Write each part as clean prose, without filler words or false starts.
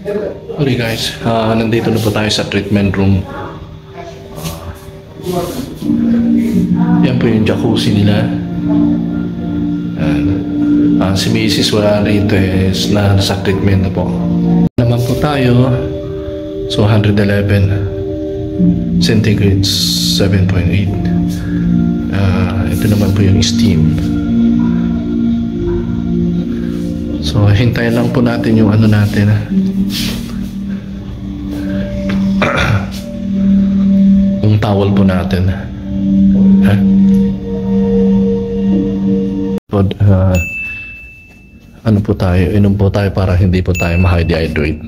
Okay guys, nandito na po tayo sa treatment room. Yan po yung jacuzzi nila. Si Mrs. wala rito na nasa treatment na po. Naman po tayo. So 111 centigrade 7.8. Ito naman po yung steam. So hintayin lang po natin yung ano natin. Yung towel po natin. Ano po tayo? Inom po tayo para hindi po tayo ma-dehydrate.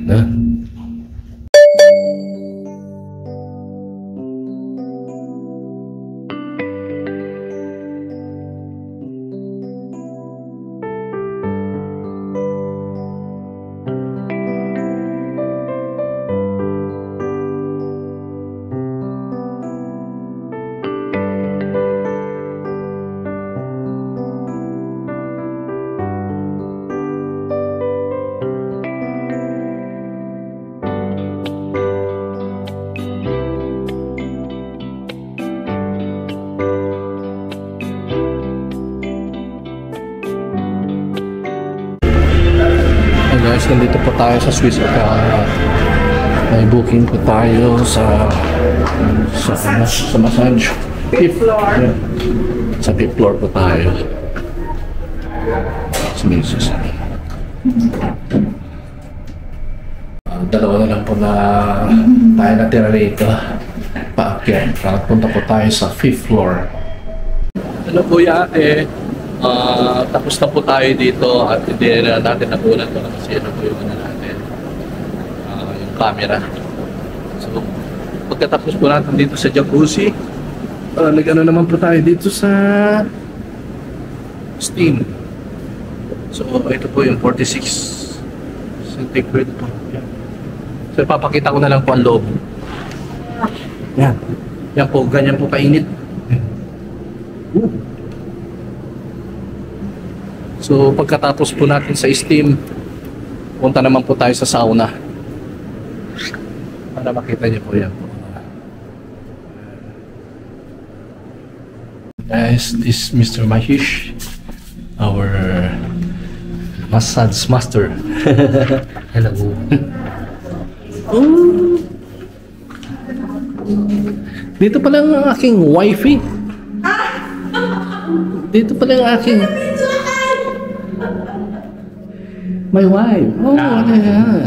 Guys, nandito po tayo sa Swiss Hotel. May booking po tayo sa massage. Fifth floor. Sa fifth floor po tayo. Sa Mrs. Dalawa na lang po na tayo natira rito. Paakyat. Punta po tayo sa fifth floor. Ano po yate? Tapos na po tayo dito at hindi na natin nakunan ko kasi ano po yung ano natin, yung camera. So pagkatapos po natin dito sa jacuzzi, nag-ano naman po tayo dito sa steam. So ito po yung 46 centigrade po. So ipapakita ko na lang po ang loob. Yan. Yan po, ganyan po kainit. So pagkatapos po natin sa steam, punta naman po tayo sa sauna para makita niyo po yan po. Guys, this is Mr. Mahish, our massage master. Hello. Dito pala ang aking wifey. Dito pala ang aking my wife. Oh, ano yan?